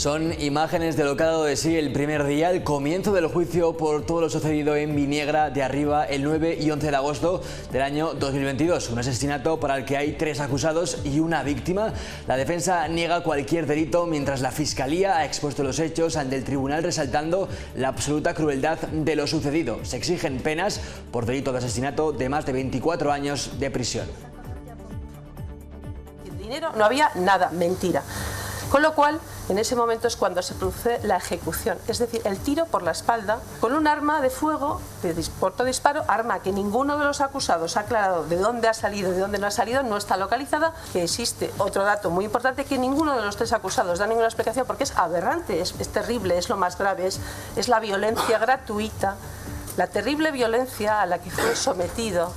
Son imágenes de lo que ha dado de sí el primer día, el comienzo del juicio por todo lo sucedido en Viniegra de Arriba el 9 y 11 de agosto del año 2022. Un asesinato para el que hay 3 acusados y una víctima. La defensa niega cualquier delito, mientras la Fiscalía ha expuesto los hechos ante el tribunal, resaltando la absoluta crueldad de lo sucedido. Se exigen penas por delito de asesinato de más de 24 años de prisión. El dinero no había nada, mentira. Con lo cual, en ese momento es cuando se produce la ejecución, es decir, el tiro por la espalda con un arma de fuego, de disparo, arma que ninguno de los acusados ha aclarado de dónde ha salido y de dónde no ha salido, no está localizada. Que existe otro dato muy importante, que ninguno de los 3 acusados da ninguna explicación, porque es aberrante, es terrible, es lo más grave, es la violencia gratuita, la terrible violencia a la que fue sometido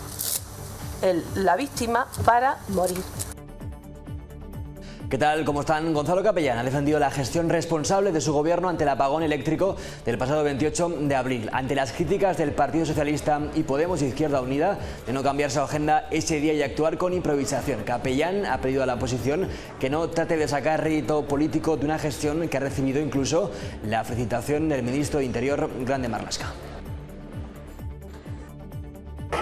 la víctima para morir. ¿Qué tal? ¿Cómo están? Gonzalo Capellán ha defendido la gestión responsable de su gobierno ante el apagón eléctrico del pasado 28 de abril. Ante las críticas del Partido Socialista y Podemos y Izquierda Unida de no cambiar su agenda ese día y actuar con improvisación, Capellán ha pedido a la oposición que no trate de sacar rédito político de una gestión que ha recibido incluso la felicitación del ministro de Interior, Grande Marlaska.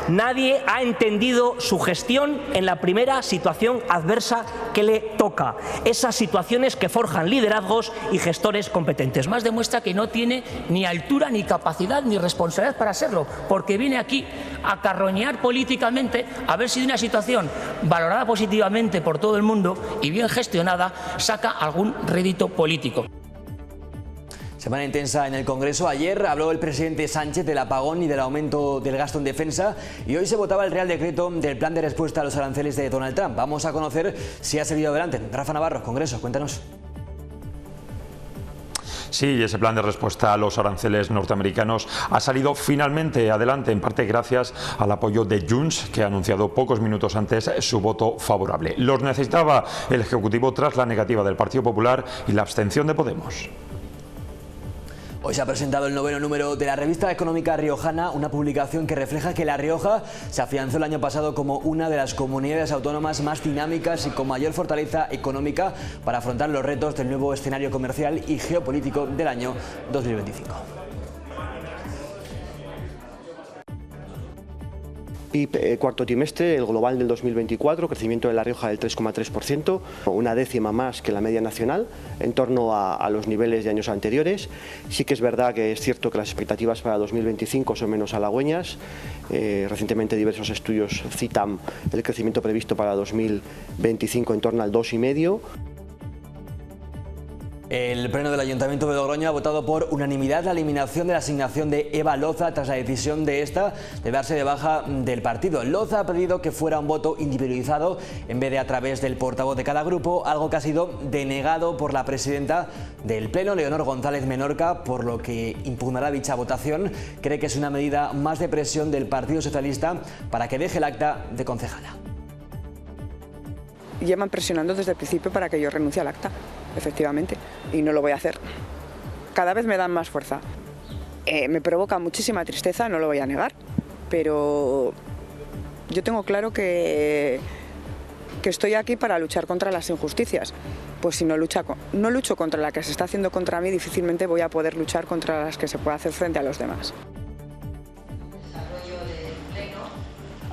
Nadie ha entendido su gestión en la primera situación adversa que le toca. Esas situaciones que forjan liderazgos y gestores competentes. Más demuestra que no tiene ni altura, ni capacidad, ni responsabilidad para serlo, porque viene aquí a carroñear políticamente a ver si de una situación valorada positivamente por todo el mundo y bien gestionada saca algún rédito político. Semana intensa en el Congreso. Ayer habló el presidente Sánchez del apagón y del aumento del gasto en defensa, y hoy se votaba el Real Decreto del plan de respuesta a los aranceles de Donald Trump. Vamos a conocer si ha salido adelante. Rafa Navarro, Congreso, cuéntanos. Sí, ese plan de respuesta a los aranceles norteamericanos ha salido finalmente adelante, en parte gracias al apoyo de Junts, que ha anunciado pocos minutos antes su voto favorable. Los necesitaba el Ejecutivo tras la negativa del Partido Popular y la abstención de Podemos. Hoy se ha presentado el 9º número de la revista económica riojana, una publicación que refleja que La Rioja se afianzó el año pasado como una de las comunidades autónomas más dinámicas y con mayor fortaleza económica para afrontar los retos del nuevo escenario comercial y geopolítico del año 2025. PIB cuarto trimestre, el global del 2024, crecimiento de La Rioja del 3,3%, una décima más que la media nacional, en torno a los niveles de años anteriores. Sí que es verdad que es cierto que las expectativas para 2025 son menos halagüeñas. Recientemente diversos estudios citan el crecimiento previsto para 2025 en torno al 2,5%. El Pleno del Ayuntamiento de Logroño ha votado por unanimidad la eliminación de la asignación de Eva Loza tras la decisión de esta de darse de baja del partido. Loza ha pedido que fuera un voto individualizado en vez de a través del portavoz de cada grupo, algo que ha sido denegado por la presidenta del Pleno, Leonor González Menorca, por lo que impugnará dicha votación. Cree que es una medida más de presión del Partido Socialista para que deje el acta de concejala. Llevan presionando desde el principio para que yo renuncie al acta, efectivamente, y no lo voy a hacer. Cada vez me dan más fuerza. Me provoca muchísima tristeza, no lo voy a negar, pero yo tengo claro que estoy aquí para luchar contra las injusticias. Pues si no lucho contra la que se está haciendo contra mí, difícilmente voy a poder luchar contra las que se puede hacer frente a los demás.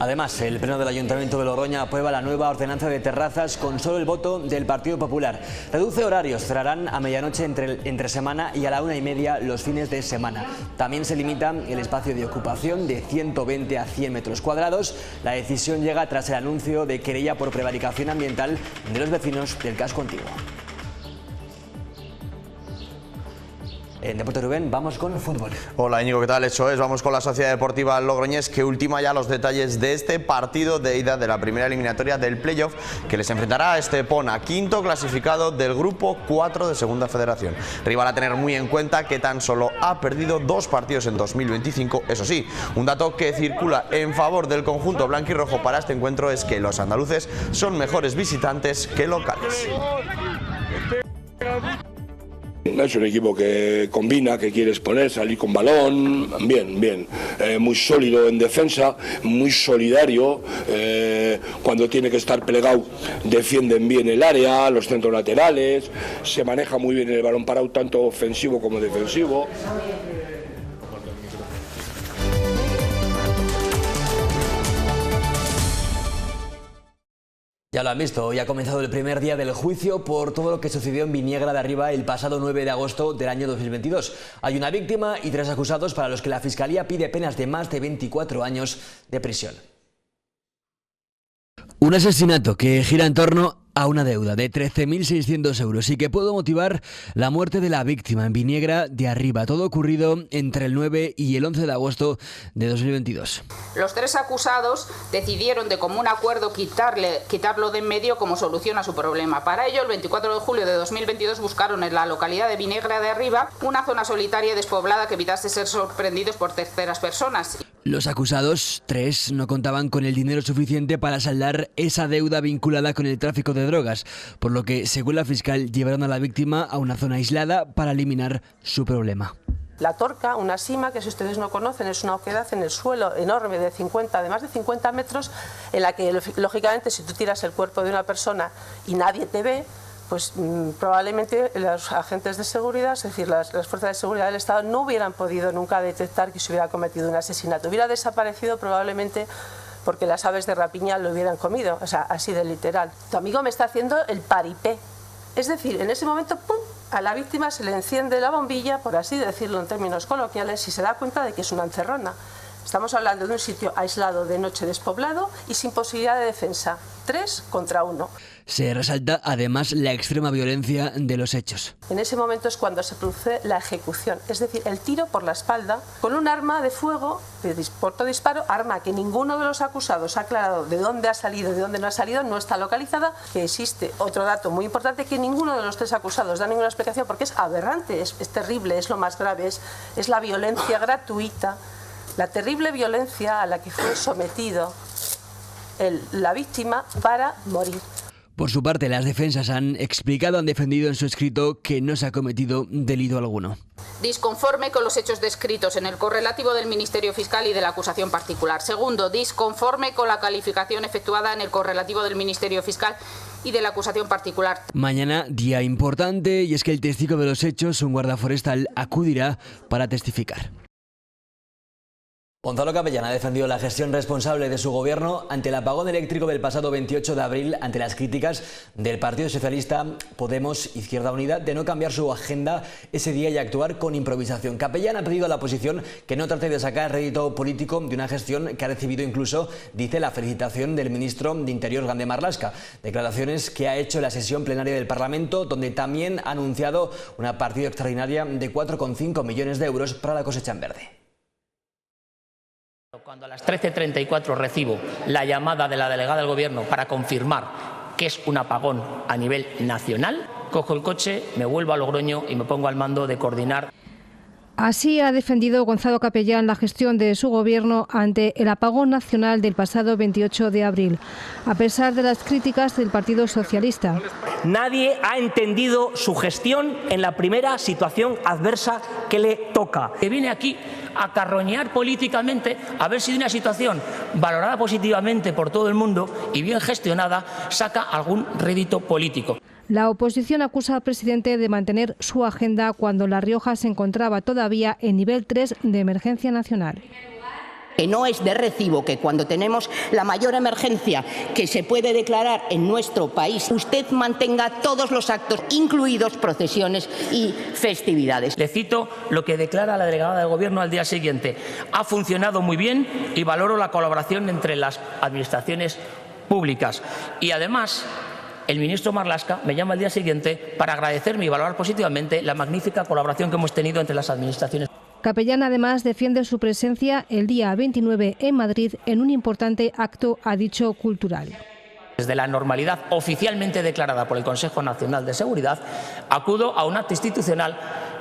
Además, el Pleno del Ayuntamiento de Logroño aprueba la nueva ordenanza de terrazas con solo el voto del Partido Popular. Reduce horarios, cerrarán a medianoche entre semana y a la 1:30 los fines de semana. También se limita el espacio de ocupación de 120 a 100 metros cuadrados. La decisión llega tras el anuncio de querella por prevaricación ambiental de los vecinos del casco antiguo. En Deporte Rubén, vamos con fútbol. Hola Íñigo, ¿qué tal? Eso es, vamos con la Sociedad Deportiva Logroñés, que ultima ya los detalles de este partido de ida de la primera eliminatoria del playoff, que les enfrentará a Estepona, quinto clasificado del grupo 4 de Segunda Federación. Rival a tener muy en cuenta, que tan solo ha perdido 2 partidos en 2025. Eso sí, un dato que circula en favor del conjunto blanquirrojo para este encuentro es que los andaluces son mejores visitantes que locales. Es un equipo que combina, que quiere exponer, salir con balón, bien, muy sólido en defensa, muy solidario, cuando tiene que estar plegado defienden bien el área, los centros laterales, se maneja muy bien el balón parado, tanto ofensivo como defensivo. Ya lo han visto, hoy ha comenzado el primer día del juicio por todo lo que sucedió en Viniegra de Arriba el pasado 9 de agosto del año 2022. Hay una víctima y 3 acusados para los que la Fiscalía pide penas de más de 24 años de prisión. Un asesinato que gira en torno a una deuda de 13.600 euros y que pudo motivar la muerte de la víctima en Viniegra de Arriba. Todo ocurrido entre el 9 y el 11 de agosto de 2022. Los 3 acusados decidieron de común acuerdo quitarlo de en medio como solución a su problema. Para ello, el 24 de julio de 2022 buscaron en la localidad de Viniegra de Arriba una zona solitaria y despoblada que evitase ser sorprendidos por terceras personas. Los acusados, 3, no contaban con el dinero suficiente para saldar esa deuda vinculada con el tráfico de drogas, por lo que, según la fiscal, llevaron a la víctima a una zona aislada para eliminar su problema. La Torca, una sima que si ustedes no conocen es una oquedad en el suelo enorme de más de 50 metros, en la que lógicamente si tú tiras el cuerpo de una persona y nadie te ve, pues probablemente los agentes de seguridad, es decir, las fuerzas de seguridad del Estado no hubieran podido nunca detectar que se hubiera cometido un asesinato. Hubiera desaparecido probablemente porque las aves de rapiña lo hubieran comido, o sea, así de literal. Tu amigo me está haciendo el paripé. Es decir, en ese momento, ¡pum!, a la víctima se le enciende la bombilla, por así decirlo en términos coloquiales, y se da cuenta de que es una encerrona. Estamos hablando de un sitio aislado, de noche, despoblado y sin posibilidad de defensa. 3 contra 1. Se resalta además la extrema violencia de los hechos. En ese momento es cuando se produce la ejecución, es decir, el tiro por la espalda con un arma de fuego, de corto disparo, arma que ninguno de los acusados ha aclarado de dónde ha salido, de dónde no ha salido, no está localizada, que existe otro dato muy importante, que ninguno de los 3 acusados da ninguna explicación porque es aberrante, es terrible, es lo más grave, es la violencia gratuita, la terrible violencia a la que fue sometido la víctima para morir. Por su parte, las defensas han defendido en su escrito que no se ha cometido delito alguno. Disconforme con los hechos descritos en el correlativo del Ministerio Fiscal y de la acusación particular. Segundo, disconforme con la calificación efectuada en el correlativo del Ministerio Fiscal y de la acusación particular. Mañana, día importante, y es que el testigo de los hechos, un guarda forestal, acudirá para testificar. Gonzalo Capellán ha defendido la gestión responsable de su gobierno ante el apagón eléctrico del pasado 28 de abril, ante las críticas del Partido Socialista, Podemos, Izquierda Unida, de no cambiar su agenda ese día y actuar con improvisación. Capellán ha pedido a la oposición que no trate de sacar rédito político de una gestión que ha recibido incluso, dice, la felicitación del ministro de Interior, Grande Marlaska. Declaraciones que ha hecho en la sesión plenaria del Parlamento, donde también ha anunciado una partida extraordinaria de 4,5 millones de euros para la cosecha en verde. Cuando a las 13:34 recibo la llamada de la delegada del Gobierno para confirmar que es un apagón a nivel nacional, cojo el coche, me vuelvo a Logroño y me pongo al mando de coordinar. Así ha defendido Gonzalo Capellán la gestión de su gobierno ante el apagón nacional del pasado 28 de abril, a pesar de las críticas del Partido Socialista. Nadie ha entendido su gestión en la primera situación adversa que le toca. Que viene aquí a carroñear políticamente a ver si de una situación valorada positivamente por todo el mundo y bien gestionada saca algún rédito político. La oposición acusa al presidente de mantener su agenda cuando La Rioja se encontraba todavía en nivel 3 de emergencia nacional. Que no es de recibo que cuando tenemos la mayor emergencia que se puede declarar en nuestro país, usted mantenga todos los actos, incluidos procesiones y festividades. Le cito lo que declara la delegada del Gobierno al día siguiente. Ha funcionado muy bien y valoro la colaboración entre las administraciones públicas. Y además, el ministro Marlaska me llama al día siguiente para agradecerme y valorar positivamente la magnífica colaboración que hemos tenido entre las administraciones. Capellán además defiende su presencia el día 29 en Madrid en un importante acto, ha dicho, cultural. Desde la normalidad oficialmente declarada por el Consejo Nacional de Seguridad, acudo a un acto institucional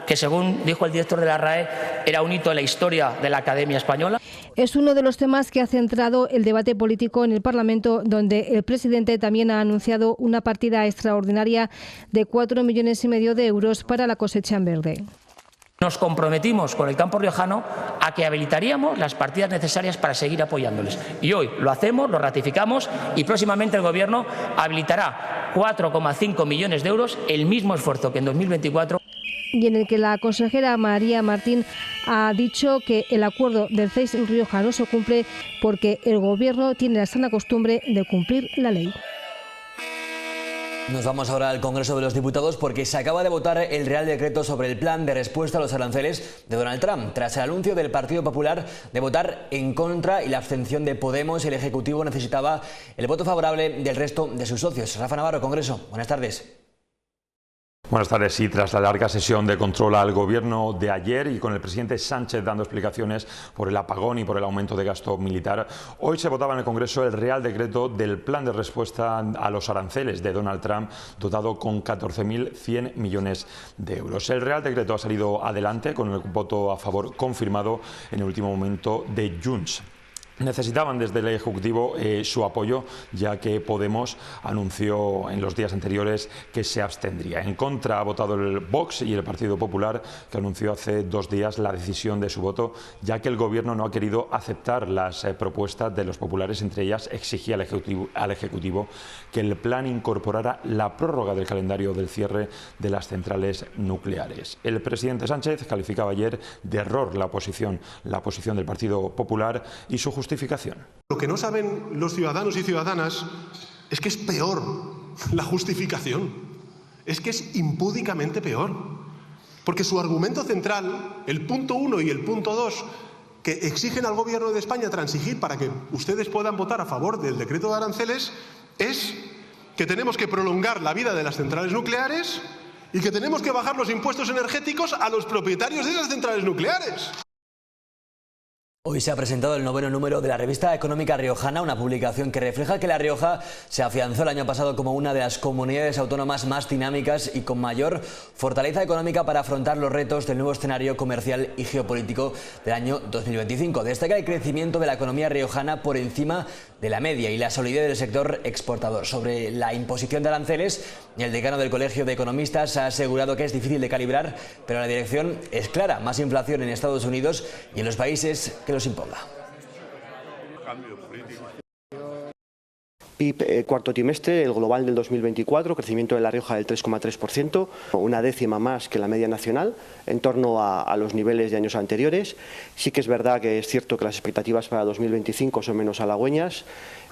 que, según dijo el director de la RAE, era un hito en la historia de la Academia Española. Es uno de los temas que ha centrado el debate político en el Parlamento, donde el presidente también ha anunciado una partida extraordinaria de 4,5 millones de euros para la cosecha en verde. Nos comprometimos con el campo riojano a que habilitaríamos las partidas necesarias para seguir apoyándoles. Y hoy lo hacemos, lo ratificamos y próximamente el Gobierno habilitará 4,5 millones de euros, el mismo esfuerzo que en 2024. Y en el que la consejera María Martín ha dicho que el acuerdo del CEIS Rioja no se cumple porque el Gobierno tiene la sana costumbre de cumplir la ley. Nos vamos ahora al Congreso de los Diputados porque se acaba de votar el Real Decreto sobre el plan de respuesta a los aranceles de Donald Trump, tras el anuncio del Partido Popular de votar en contra y la abstención de Podemos. El Ejecutivo necesitaba el voto favorable del resto de sus socios. Rafa Navarro, Congreso, buenas tardes. Buenas tardes. Sí, tras la larga sesión de control al Gobierno de ayer y con el presidente Sánchez dando explicaciones por el apagón y por el aumento de gasto militar, hoy se votaba en el Congreso el Real Decreto del plan de respuesta a los aranceles de Donald Trump, dotado con 14.100 millones de euros. El Real Decreto ha salido adelante con el voto a favor confirmado en el último momento de Junts. Necesitaban desde el Ejecutivo su apoyo, ya que Podemos anunció en los días anteriores que se abstendría. En contra ha votado el Vox y el Partido Popular, que anunció hace 2 días la decisión de su voto, ya que el Gobierno no ha querido aceptar las propuestas de los populares. Entre ellas exigía al Ejecutivo que el plan incorporara la prórroga del calendario del cierre de las centrales nucleares. El presidente Sánchez calificaba ayer de error la posición del Partido Popular y su justificación. Lo que no saben los ciudadanos y ciudadanas es que es peor la justificación, es que es impúdicamente peor, porque su argumento central, el punto 1 y el punto 2, que exigen al Gobierno de España transigir para que ustedes puedan votar a favor del decreto de aranceles, es que tenemos que prolongar la vida de las centrales nucleares y que tenemos que bajar los impuestos energéticos a los propietarios de esas centrales nucleares. Hoy se ha presentado el 9º número de la revista económica riojana, una publicación que refleja que La Rioja se afianzó el año pasado como una de las comunidades autónomas más dinámicas y con mayor fortaleza económica para afrontar los retos del nuevo escenario comercial y geopolítico del año 2025. Destaca el crecimiento de la economía riojana por encima de la media y la solidez del sector exportador. Sobre la imposición de aranceles, el decano del Colegio de Economistas ha asegurado que es difícil de calibrar, pero la dirección es clara: más inflación en Estados Unidos y en los países que los imponga. PIB cuarto trimestre, el global del 2024, crecimiento de La Rioja del 3,3%, una décima más que la media nacional, en torno a los niveles de años anteriores. Sí que es verdad que es cierto que las expectativas para 2025 son menos halagüeñas.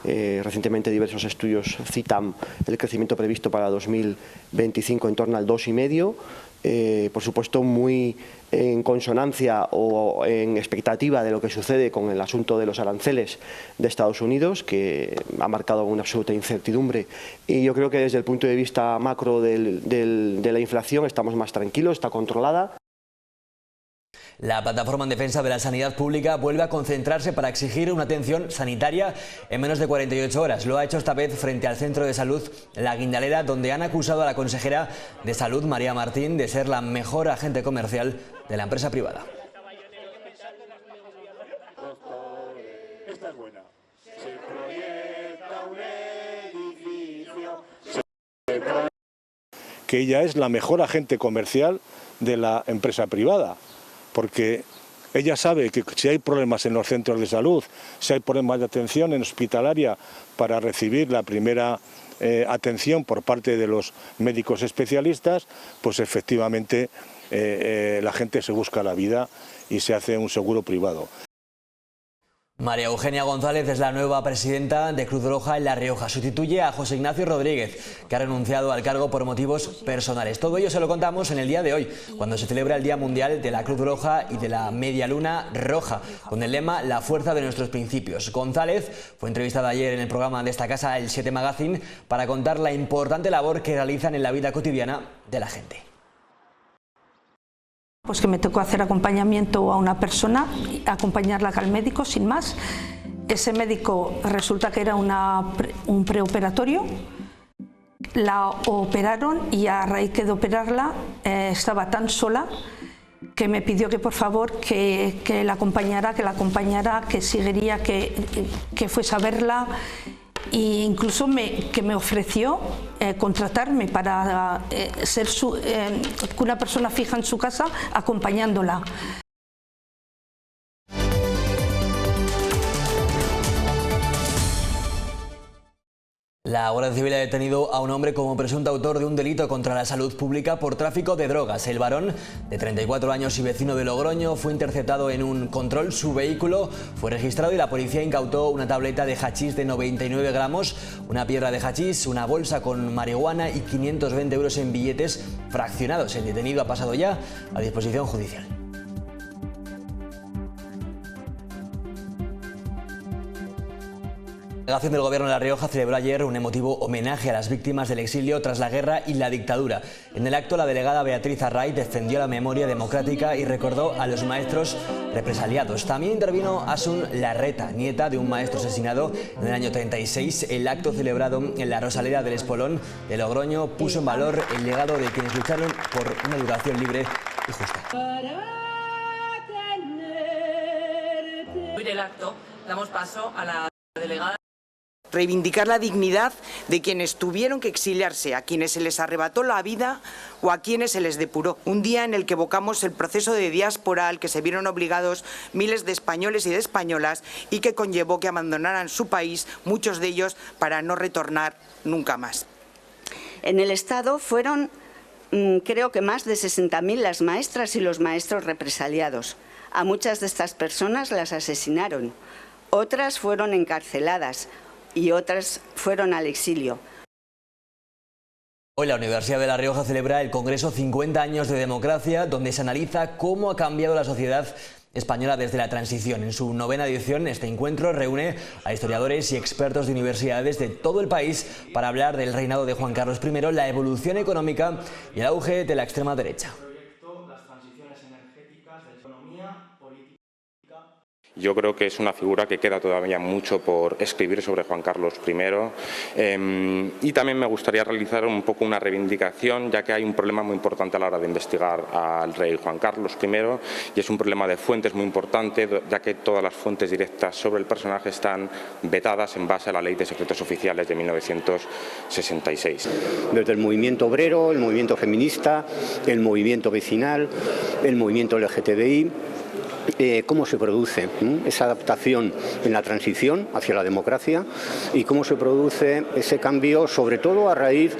Recientemente diversos estudios citan el crecimiento previsto para 2025 en torno al 2,5%. Por supuesto, muy en consonancia o en expectativa de lo que sucede con el asunto de los aranceles de Estados Unidos, que ha marcado una absoluta incertidumbre. Y yo creo que desde el punto de vista macro de la inflación estamos más tranquilos, está controlada. La plataforma en defensa de la sanidad pública vuelve a concentrarse para exigir una atención sanitaria en menos de 48 horas. Lo ha hecho esta vez frente al Centro de Salud La Guindalera, donde han acusado a la consejera de Salud, María Martín, de ser la mejor agente comercial de la empresa privada. Que ella es la mejor agente comercial de la empresa privada, porque ella sabe que si hay problemas en los centros de salud, si hay problemas de atención en hospitalaria para recibir la primera atención por parte de los médicos especialistas, pues efectivamente la gente se busca la vida y se hace un seguro privado. María Eugenia González es la nueva presidenta de Cruz Roja en La Rioja. Sustituye a José Ignacio Rodríguez, que ha renunciado al cargo por motivos personales. Todo ello se lo contamos en el día de hoy, cuando se celebra el Día Mundial de la Cruz Roja y de la Media Luna Roja, con el lema La fuerza de nuestros principios. González fue entrevistada ayer en el programa de esta casa, el 7 Magazine, para contar la importante labor que realizan en la vida cotidiana de la gente. Pues que me tocó hacer acompañamiento a una persona, acompañarla al médico sin más. Ese médico resulta que era un preoperatorio, la operaron y a raíz de operarla estaba tan sola que me pidió que por favor que la acompañara, que seguiría, que fuese a verla, e incluso que me ofreció contratarme para ser una persona fija en su casa acompañándola. La Guardia Civil ha detenido a un hombre como presunto autor de un delito contra la salud pública por tráfico de drogas. El varón, de 34 años y vecino de Logroño, fue interceptado en un control. Su vehículo fue registrado y la policía incautó una tableta de hachís de 99 gramos, una piedra de hachís, una bolsa con marihuana y 520 euros en billetes fraccionados. El detenido ha pasado ya a disposición judicial. La delegación del Gobierno de La Rioja celebró ayer un emotivo homenaje a las víctimas del exilio tras la guerra y la dictadura. En el acto, la delegada Beatriz Arraiz defendió la memoria democrática y recordó a los maestros represaliados. También intervino Asun Larreta, nieta de un maestro asesinado en el año 36. El acto, celebrado en la Rosaleda del Espolón de Logroño, puso en valor el legado de quienes lucharon por una educación libre y justa. En el acto damos paso a la delegada. Reivindicar la dignidad de quienes tuvieron que exiliarse, a quienes se les arrebató la vida o a quienes se les depuró. Un día en el que evocamos el proceso de diáspora al que se vieron obligados miles de españoles y de españolas y que conllevó que abandonaran su país, muchos de ellos, para no retornar nunca más. En el Estado fueron, creo que más de 60.000 las maestras y los maestros represaliados. A muchas de estas personas las asesinaron, otras fueron encarceladas y otras fueron al exilio. Hoy la Universidad de La Rioja celebra el Congreso 50 años de democracia, donde se analiza cómo ha cambiado la sociedad española desde la transición. En su 9ª edición, este encuentro reúne a historiadores y expertos de universidades de todo el país para hablar del reinado de Juan Carlos I, la evolución económica y el auge de la extrema derecha. Yo creo que es una figura que queda todavía mucho por escribir sobre Juan Carlos I y también me gustaría realizar un poco una reivindicación, ya que hay un problema muy importante a la hora de investigar al rey Juan Carlos I y es un problema de fuentes muy importante, ya que todas las fuentes directas sobre el personaje están vetadas en base a la Ley de Secretos Oficiales de 1966. Desde el movimiento obrero, el movimiento feminista, el movimiento vecinal, el movimiento LGTBI, cómo se produce esa adaptación en la transición hacia la democracia y cómo se produce ese cambio, sobre todo a raíz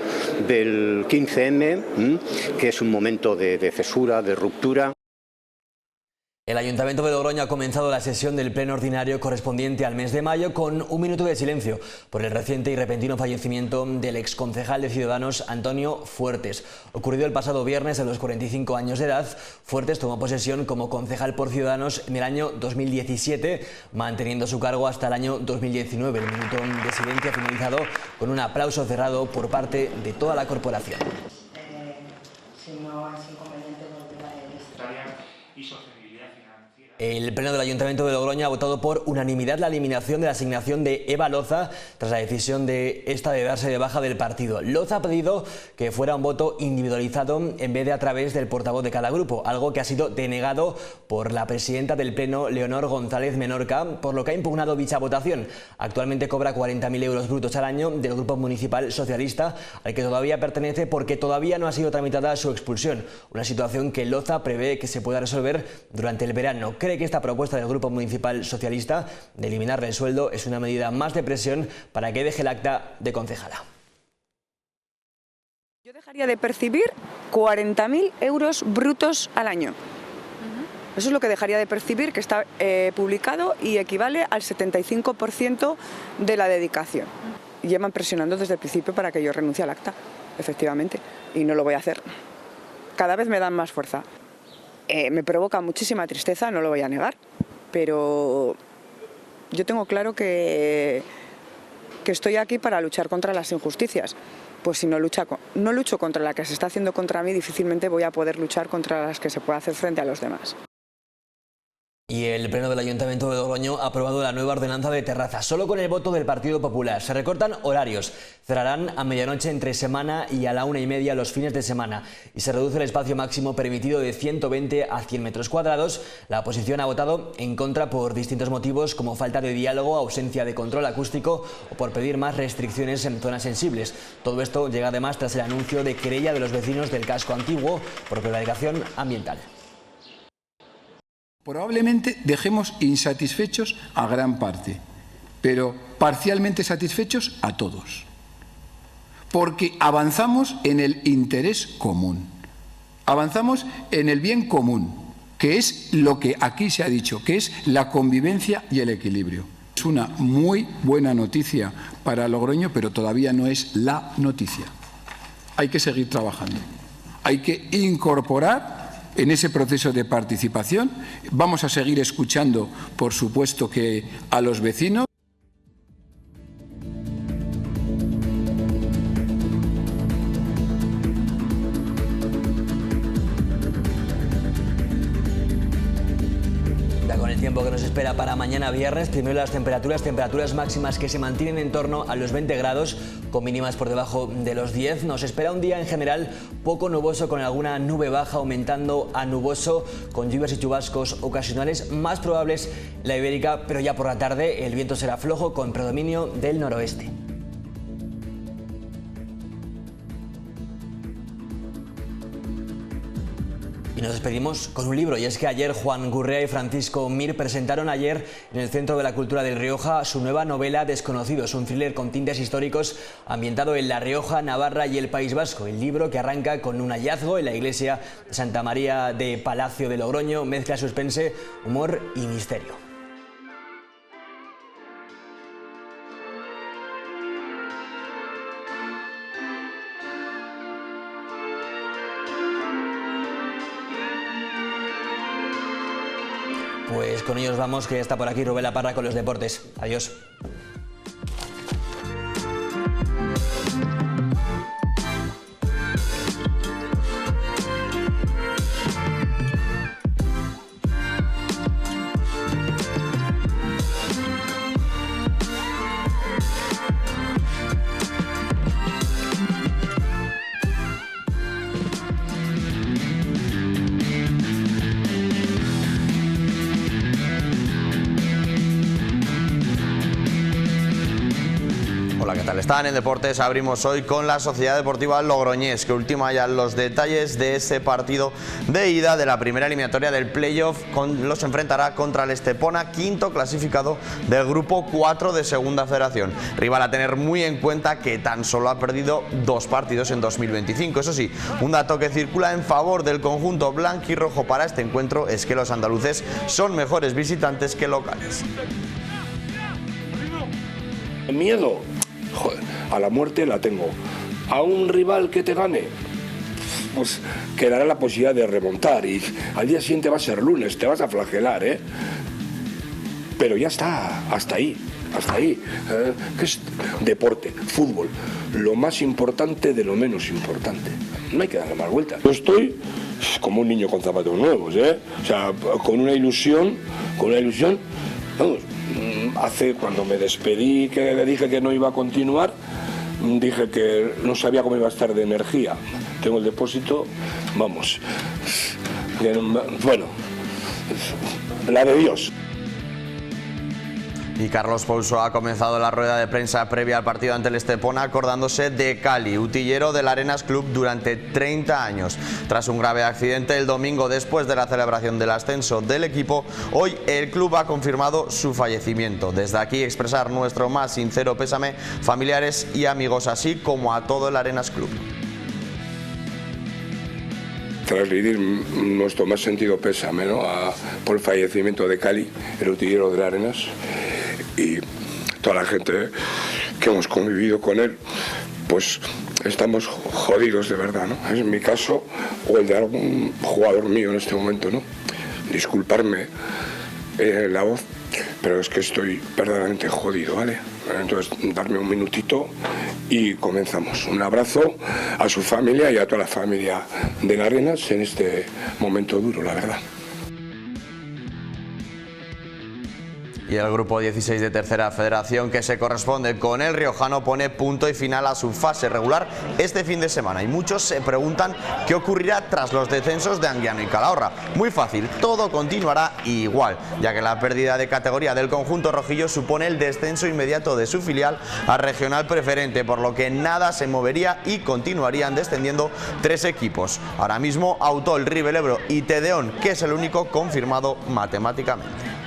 del 15M, que es un momento de cesura, de ruptura. El Ayuntamiento de Logroño ha comenzado la sesión del pleno ordinario correspondiente al mes de mayo con un minuto de silencio por el reciente y repentino fallecimiento del exconcejal de Ciudadanos Antonio Fuertes. Ocurrido el pasado viernes a los 45 años de edad, Fuertes tomó posesión como concejal por Ciudadanos en el año 2017, manteniendo su cargo hasta el año 2019. El minuto de silencio ha finalizado con un aplauso cerrado por parte de toda la corporación. El Pleno del Ayuntamiento de Logroño ha votado por unanimidad la eliminación de la asignación de Eva Loza tras la decisión de esta de darse de baja del partido. Loza ha pedido que fuera un voto individualizado en vez de a través del portavoz de cada grupo, algo que ha sido denegado por la presidenta del Pleno, Leonor González Menorca, por lo que ha impugnado dicha votación. Actualmente cobra 40.000 euros brutos al año del Grupo Municipal Socialista, al que todavía pertenece porque todavía no ha sido tramitada su expulsión, una situación que Loza prevé que se pueda resolver durante el verano. Cree que esta propuesta del Grupo Municipal Socialista de eliminarle el sueldo es una medida más de presión para que deje el acta de concejala. Yo dejaría de percibir 40.000 euros brutos al año. Eso es lo que dejaría de percibir, que está publicado y equivale al 75% de la dedicación. Llevan presionando desde el principio para que yo renuncie al acta, efectivamente, y no lo voy a hacer. Cada vez me dan más fuerza. Me provoca muchísima tristeza, no lo voy a negar, pero yo tengo claro que estoy aquí para luchar contra las injusticias. Pues si no lucho contra la que se está haciendo contra mí, difícilmente voy a poder luchar contra las que se puede hacer frente a los demás. Y el Pleno del Ayuntamiento de Logroño ha aprobado la nueva ordenanza de terrazas, solo con el voto del Partido Popular. Se recortan horarios, cerrarán a medianoche entre semana y a la 1:30 los fines de semana y se reduce el espacio máximo permitido de 120 a 100 metros cuadrados. La oposición ha votado en contra por distintos motivos, como falta de diálogo, ausencia de control acústico o por pedir más restricciones en zonas sensibles. Todo esto llega además tras el anuncio de querella de los vecinos del casco antiguo por prevaricación ambiental. Probablemente dejemos insatisfechos a gran parte, pero parcialmente satisfechos a todos, porque avanzamos en el interés común, avanzamos en el bien común, que es lo que aquí se ha dicho, que es la convivencia y el equilibrio. Es una muy buena noticia para Logroño, pero todavía no es la noticia. Hay que seguir trabajando, hay que incorporar en ese proceso de participación. Vamos a seguir escuchando, por supuesto, que a los vecinos. Con el tiempo que nos espera para mañana viernes, primero las temperaturas máximas que se mantienen en torno a los 20 grados, con mínimas por debajo de los 10. Nos espera un día en general poco nuboso, con alguna nube baja aumentando a nuboso, con lluvias y chubascos ocasionales más probables en la Ibérica, pero ya por la tarde el viento será flojo con predominio del noroeste. Y nos despedimos con un libro, y es que ayer Juan Gurrea y Francisco Mir presentaron ayer en el Centro de la Cultura de Rioja su nueva novela Desconocidos, un thriller con tintes históricos ambientado en La Rioja, Navarra y el País Vasco. El libro, que arranca con un hallazgo en la iglesia de Santa María de Palacio de Logroño, mezcla suspense, humor y misterio. Pues con ellos vamos, que ya está por aquí Rubén La Parra con los deportes. Adiós. Hola, ¿qué tal? Están en Deportes. Abrimos hoy con la Sociedad Deportiva Logroñés, que ultima ya los detalles de ese partido de ida de la primera eliminatoria del playoff. Los enfrentará contra el Estepona, quinto clasificado del grupo 4 de Segunda Federación. Rival a tener muy en cuenta, que tan solo ha perdido 2 partidos en 2025. Eso sí, un dato que circula en favor del conjunto blanquirrojo para este encuentro es que los andaluces son mejores visitantes que locales. Miedo, joder, a la muerte la tengo. A un rival que te gane, pues quedará la posibilidad de remontar, y al día siguiente va a ser lunes, te vas a flagelar, ¿eh? Pero ya está, hasta ahí. ¿Qué es deporte? Fútbol, lo más importante de lo menos importante. No hay que darle más vueltas. Yo estoy como un niño con zapatos nuevos, ¿eh? O sea, con una ilusión, vamos. Cuando me despedí, que le dije que no iba a continuar, dije que no sabía cómo iba a estar de energía. Tengo el depósito, vamos, bueno, la de Dios. Y Carlos Pouso ha comenzado la rueda de prensa previa al partido ante el Estepona acordándose de Cali, utillero del Arenas Club durante 30 años. Tras un grave accidente el domingo después de la celebración del ascenso del equipo, hoy el club ha confirmado su fallecimiento. Desde aquí expresar nuestro más sincero pésame, familiares y amigos, así como a todo el Arenas Club. Transmitir nuestro más sentido pésame, ¿no? Por el fallecimiento de Cali, el utillero de Arenas, y toda la gente que hemos convivido con él, pues estamos jodidos de verdad, ¿no? Es mi caso, o el de algún jugador mío en este momento, ¿no? Disculparme la voz, pero es que estoy verdaderamente jodido, ¿vale? Entonces, darme un minutito y comenzamos. Un abrazo a su familia y a toda la familia de Arenas en este momento duro, la verdad. Y el grupo 16 de Tercera Federación, que se corresponde con el riojano, pone punto y final a su fase regular este fin de semana. Y muchos se preguntan qué ocurrirá tras los descensos de Anguiano y Calahorra. Muy fácil, todo continuará igual, ya que la pérdida de categoría del conjunto rojillo supone el descenso inmediato de su filial a regional preferente, por lo que nada se movería y continuarían descendiendo 3 equipos. Ahora mismo Autol, Ribel Ebro y Tedeón, que es el único confirmado matemáticamente.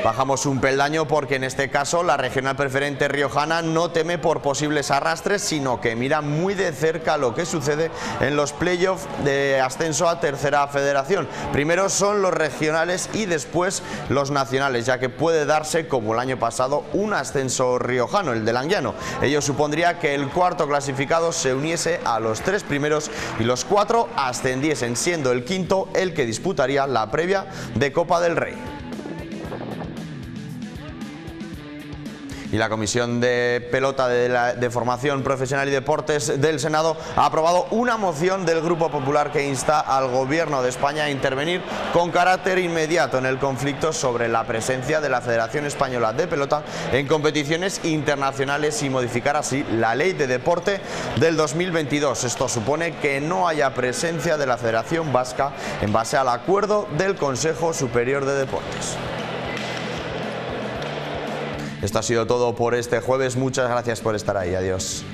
Bajamos un peldaño porque en este caso la regional preferente riojana no teme por posibles arrastres, sino que mira muy de cerca lo que sucede en los playoffs de ascenso a Tercera Federación. Primero son los regionales y después los nacionales, ya que puede darse, como el año pasado, un ascenso riojano, el del Anguiano. Ello supondría que el cuarto clasificado se uniese a los 3 primeros y los 4 ascendiesen, siendo el quinto el que disputaría la previa de Copa del Rey. Y la Comisión de Pelota de Formación Profesional y Deportes del Senado ha aprobado una moción del Grupo Popular que insta al Gobierno de España a intervenir con carácter inmediato en el conflicto sobre la presencia de la Federación Española de Pelota en competiciones internacionales y modificar así la Ley de Deporte del 2022. Esto supone que no haya presencia de la Federación Vasca en base al acuerdo del Consejo Superior de Deportes. Esto ha sido todo por este jueves. Muchas gracias por estar ahí. Adiós.